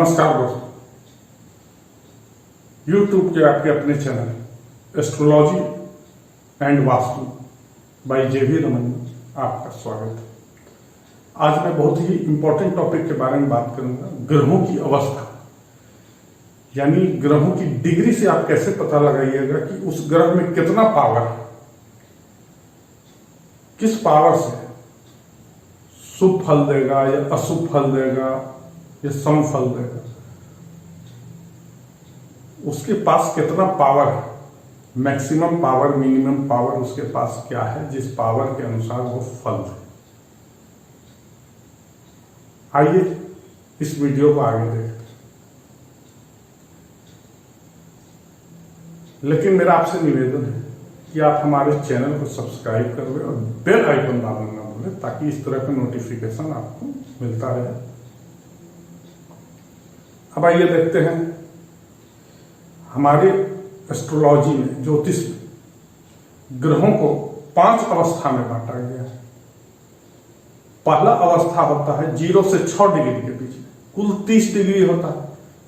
नमस्कार दोस्तों, YouTube के आपके अपने channel astrology and Vastu by JV Raman में आपका स्वागत है। आज मैं बहुत ही इंपॉर्टेंट टॉपिक के बारे में बात करूंगा, ग्रहों की अवस्था। यानी ग्रहों की डिग्री से आप कैसे पता लगाइएगा कि उस ग्रह में कितना पावर है, किस पावर से शुभ फल देगा या अशुभ फल देगा या सम फल देगा, उसके पास कितना पावर है, मैक्सिमम पावर, मिनिमम पावर उसके पास क्या है, जिस पावर के अनुसार वो फल दे। आइए इस वीडियो को आगे देखते हैं। लेकिन मेरा आपसे निवेदन है कि आप हमारे चैनल को सब्सक्राइब कर लें और बेल आइकन दबाना ना भूलें, ताकि इस तरह का नोटिफिकेशन आपको मिलता रहे। अब आइए देखते हैं, हमारे एस्ट्रोलॉजी में, ज्योतिष में ग्रहों को 5 अवस्था में बांटा गया है। पहला अवस्था होता है 0 से 6 डिग्री के बीच में, कुल 30 डिग्री होता है।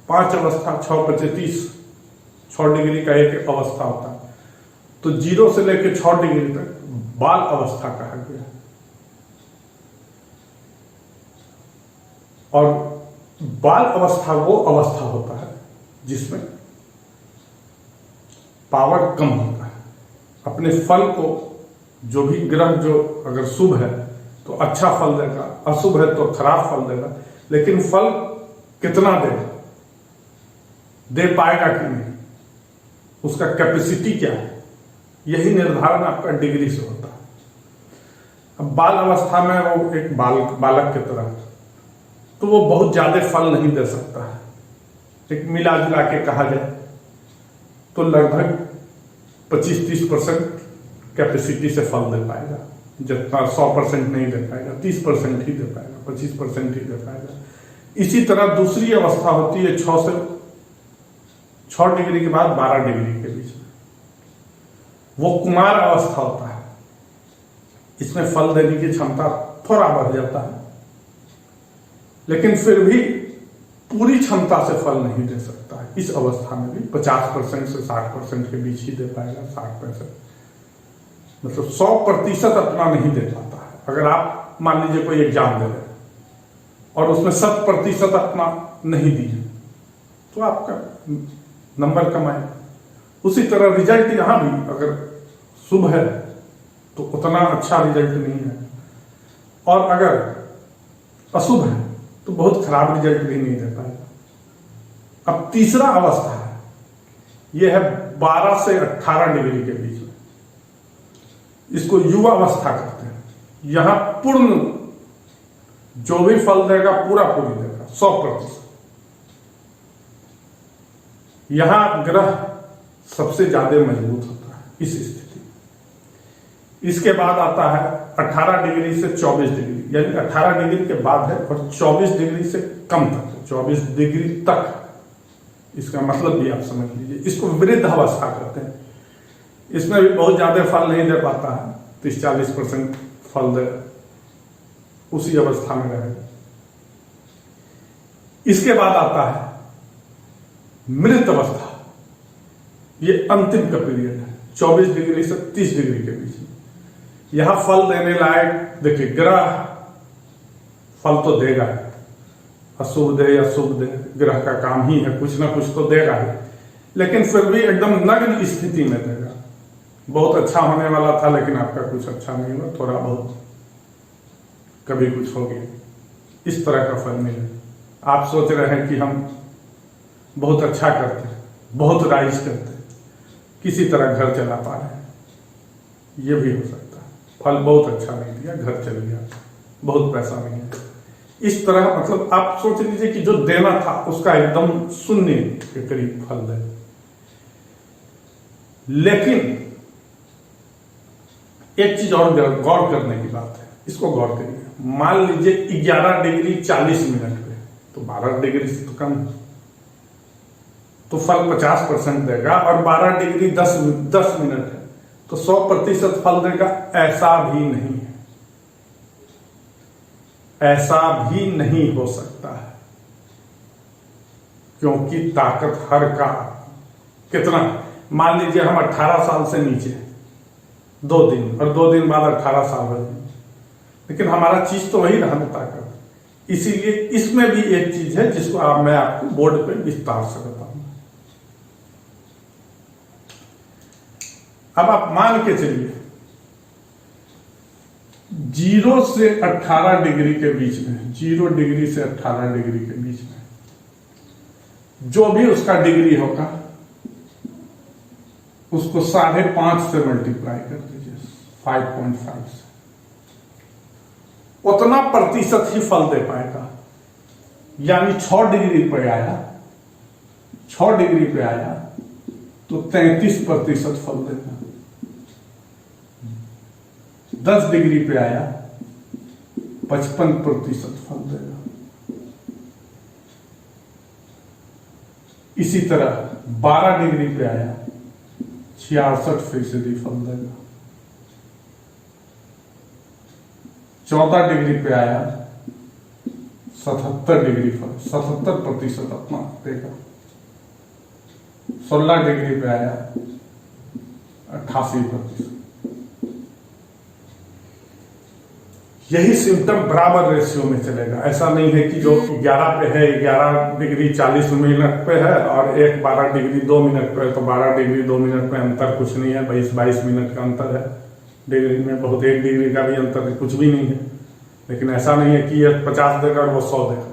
5 अवस्था, 6 × 5 = 30, 6 डिग्री का एक अवस्था होता है। तो 0 से लेकर 6 डिग्री तक बाल अवस्था कहा गया है। और बाल अवस्था वो अवस्था होता है जिसमें पावर कम होता है। अपने फल को, जो भी ग्रह जो अगर शुभ है तो अच्छा फल देगा, अशुभ है तो खराब फल देगा, लेकिन फल कितना देगा, दे पाएगा कि नहीं, उसका कैपेसिटी क्या है, यही निर्धारण आपका डिग्री से होता है। अब बाल अवस्था में वो एक बालक की तरह, तो वो बहुत ज्यादा फल नहीं दे सकता है। एक मिला जुला के कहा जाए तो लगभग 25-30% कैपेसिटी से फल दे पाएगा। जितना 100% नहीं दे पाएगा, 30% ही दे पाएगा, 25% ही दे पाएगा। इसी तरह दूसरी अवस्था होती है 6 डिग्री के बाद 12 डिग्री के बीच में, वो कुमार अवस्था होता है। इसमें फल देने की क्षमता थोड़ा बढ़ जाता है, लेकिन फिर भी पूरी क्षमता से फल नहीं दे सकता है। इस अवस्था में भी 50% से 60% के बीच ही दे पाएगा। 60% मतलब 100% अपना नहीं दे पाता है। अगर आप मान लीजिए कोई एग्जाम दे रहे हैं और उसमें 100% अपना नहीं दिए तो आपका नंबर कम आएगा। उसी तरह रिजल्ट यहां भी अगर शुभ है तो उतना अच्छा रिजल्ट नहीं है, और अगर अशुभ है तो बहुत खराब रिजल्ट भी नहीं दे पाएगा। अब तीसरा अवस्था है, यह है 12 से 18 डिग्री के बीच में। इसको युवा अवस्था कहते हैं। यहां पूर्ण जो भी फल देगा पूरा पूरी देगा, 100%। यहां ग्रह सबसे ज्यादा मजबूत होता है इस स्थिति में। इसके बाद आता है 18 डिग्री से 24 डिग्री, यानी 18 डिग्री के बाद है और 24 डिग्री से कम तक है, 24 डिग्री तक। इसका मतलब भी आप समझ लीजिए। इसको वृद्ध अवस्था कहते हैं। इसमें भी बहुत ज्यादा फल नहीं दे पाता है, 30-40% फल दे, उसी अवस्था में रहेगा। इसके बाद आता है मृत अवस्था। ये अंतिम का पीरियड है, 24 डिग्री से 30 डिग्री के बीच में। यहां फल देने लायक, देखिए, ग्रह फल तो देगा, अशुभ दे या शुभ दे, ग्रह का काम ही है, कुछ ना कुछ तो देगा ही, लेकिन फिर भी एकदम नग्न स्थिति में देगा। बहुत अच्छा होने वाला था लेकिन आपका कुछ अच्छा नहीं हुआ, थोड़ा बहुत कभी कुछ हो गया, इस तरह का फल मिले। आप सोच रहे हैं कि हम बहुत अच्छा करते हैं, बहुत राइज करते हैं, किसी तरह घर चला पा रहे हैं, यह भी हो सकता है। फल बहुत अच्छा नहीं दिया, घर चल गया, बहुत पैसा नहीं है, इस तरह। मतलब आप सोच लीजिए कि जो देना था उसका एकदम शून्य के करीब फल दे। लेकिन एक चीज और गौर करने की बात है, इसको गौर करिए। मान लीजिए 11 डिग्री 40 मिनट पे, तो 12 डिग्री से तो कम है, तो फल 50% देगा, और 12 डिग्री 10 मिनट है तो 100% फल देगा। ऐसा भी नहीं है, ऐसा भी नहीं हो सकता है। क्योंकि ताकत हर का कितना, मान लीजिए हम 18 साल से नीचे 2 दिन और 2 दिन बाद 18 साल हो जाए, लेकिन हमारा चीज तो वही रहा ना, ताकत। इसीलिए इसमें भी एक चीज है जिसको मैं आपको बोर्ड पे विस्तार से बताऊंगा। अब आप मान के चलिए 0 से 18 डिग्री के बीच में, 0 डिग्री से 18 डिग्री के बीच में जो भी उसका डिग्री होगा उसको 5.5 से मल्टीप्लाई कर दीजिए, 5.5 से, उतना प्रतिशत ही फल दे पाएगा। यानी 6 डिग्री पे आया, 6 डिग्री पे आया तो 33% फल देगा। 10 डिग्री पे आया 55% फल देगा। इसी तरह 12 डिग्री पे आया 66% फल देगा। 14 डिग्री पे आया 77 डिग्री फल, 77% अपना देगा। 16 डिग्री पे आया 88%। यही सिम्टम बराबर रेशियो में चलेगा। ऐसा नहीं है कि जो 11 पे है 11 डिग्री 40 मिनट पे है और एक 12 डिग्री 2 मिनट पे है, तो 12 डिग्री 2 मिनट में अंतर कुछ नहीं है, 22 मिनट का अंतर है डिग्री में, बहुत 1 डिग्री का भी अंतर है, कुछ भी नहीं है। लेकिन ऐसा नहीं है कि ये 50 देगा और वो 100 देगा।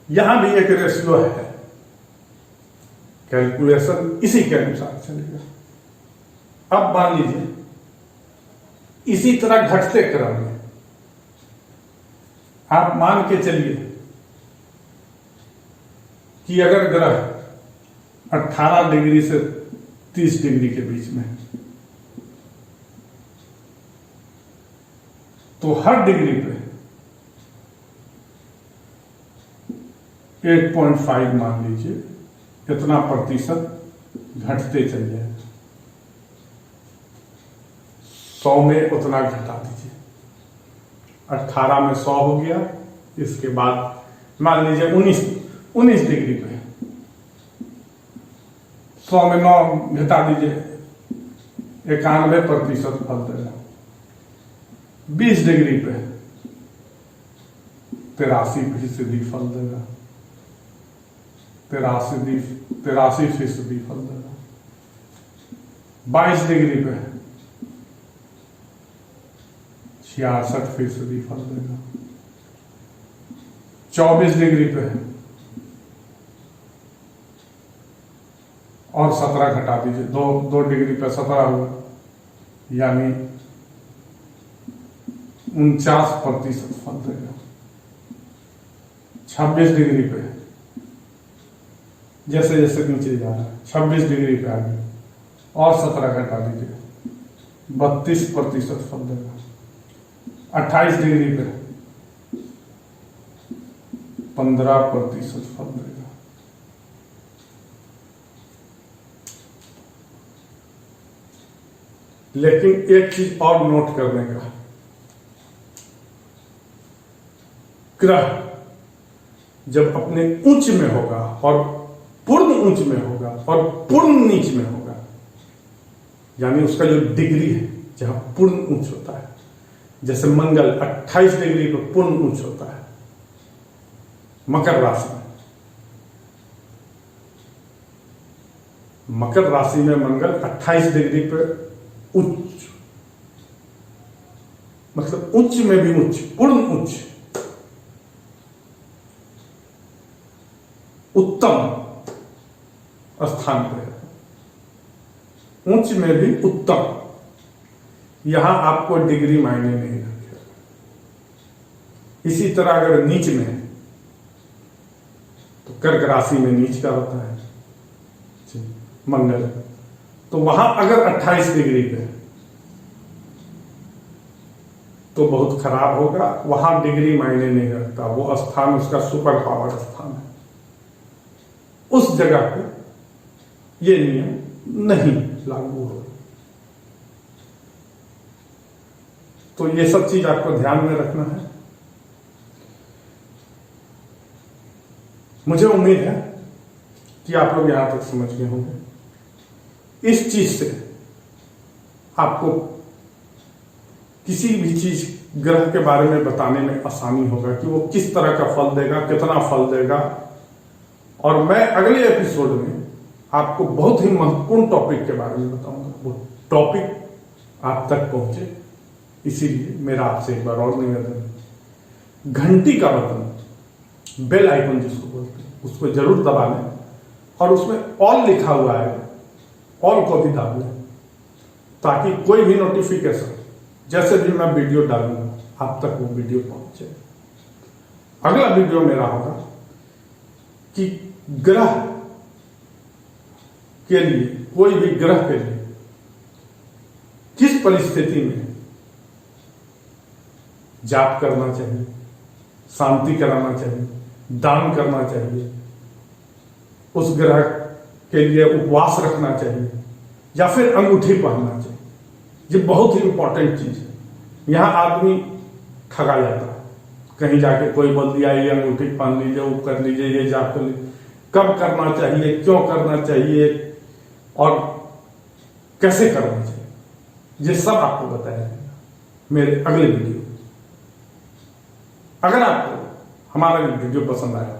यहां भी एक रेशियो है, कैलकुलेशन इसी के अनुसार चलेगा। अब मान लीजिए इसी तरह घटते क्रम में आप मान के चलिए कि अगर ग्रह 18 डिग्री से 30 डिग्री के बीच में, तो हर डिग्री पे 8.5 मान लीजिए, इतना प्रतिशत घटते चल जाएगा। 100 में उतना घटा दीजिए, 18 में 100 हो गया। इसके बाद मान लीजिए 19 डिग्री पे 100 में 9 घटा दीजिए, 91% फल देगा। 20 डिग्री पे 83% फल देगा, 83% फल देगा। 22 डिग्री पे 66% फल देगा। 24 डिग्री पे और 17 घटा दीजिए, 2 डिग्री पे 17 हुआ, यानी 49% फल देगा। 26 डिग्री पे जैसे जैसे नीचे जा रहा है 26 डिग्री पे आ गया और 17 घटा दीजिए, 32% फल देगा। 28 डिग्री पे 15% फल देगा। लेकिन एक चीज और नोट करने का, ग्रह जब अपने उच्च में होगा और पूर्ण उच्च में होगा और पूर्ण नीच में होगा, यानी उसका जो डिग्री है जहां पूर्ण उच्च होता है, जैसे मंगल 28 डिग्री पर पूर्ण उच्च होता है मकर राशि में। मकर राशि में मंगल 28 डिग्री पर उच्च, मतलब उच्च में भी उच्च, पूर्ण उच्च, उत्तम स्थान पर है। उच्च में भी उत्तम, यहां आपको डिग्री मायने नहीं रखेगा। इसी तरह अगर नीच में है तो कर्क राशि में नीच का होता है मंगल, तो वहां अगर 28 डिग्री पे तो बहुत खराब होगा, वहां डिग्री मायने नहीं रखता, वो स्थान उसका सुपर पावर स्थान है। उस जगह पे ये नियम नहीं लागू हो। तो ये सब चीज आपको ध्यान में रखना है। मुझे उम्मीद है कि आप लोग यहां तक समझ गए होंगे। इस चीज से आपको किसी भी चीज ग्रह के बारे में बताने में आसानी होगा कि वो किस तरह का फल देगा, कितना फल देगा। और मैं अगले एपिसोड में आपको बहुत ही महत्वपूर्ण टॉपिक के बारे में बताऊंगा। वो टॉपिक आप तक पहुंचे, इसीलिए मेरा आपसे एक बार और निवेदन है, घंटी का बटन, बेल आइकन जिसको बोलते हैं, उसको जरूर दबा लें और उसमें ऑल लिखा हुआ है, ऑल को भी दाब लें, ताकि कोई भी नोटिफिकेशन जैसे भी मैं वीडियो डालूंगा आप तक वो वीडियो पहुंचे। अगला वीडियो मेरा होगा कि ग्रह के लिए, कोई भी ग्रह के लिए किस परिस्थिति में जाप करना चाहिए, शांति कराना चाहिए, दान करना चाहिए, उस ग्रह के लिए उपवास रखना चाहिए या फिर अंगूठी पहनना चाहिए। ये बहुत ही इंपॉर्टेंट चीज है। यहां आदमी ठगा जाता है, कहीं जाके कोई बोल दिया ये अंगूठी पहन लीजिए, वो कर लीजिए, ये जाप कर लीजिए। कब करना चाहिए, क्यों करना चाहिए और कैसे करना चाहिए, ये सब आपको बताया जाएगा मेरे अगले वीडियो। अगर आपको हमारा वीडियो पसंद आया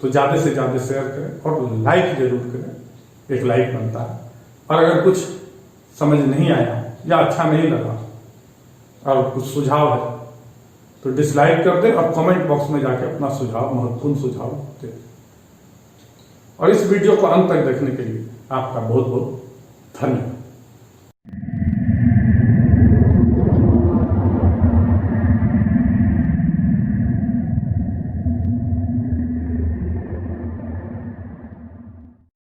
तो ज्यादा से ज्यादा शेयर करें और लाइक जरूर करें, एक लाइक बनता है। और अगर कुछ समझ नहीं आया या अच्छा नहीं लगा और कुछ सुझाव है तो डिसलाइक कर दें और कमेंट बॉक्स में जाके अपना सुझाव, महत्वपूर्ण सुझाव दें। और इस वीडियो को अंत तक देखने के लिए आपका बहुत बहुत धन्यवाद।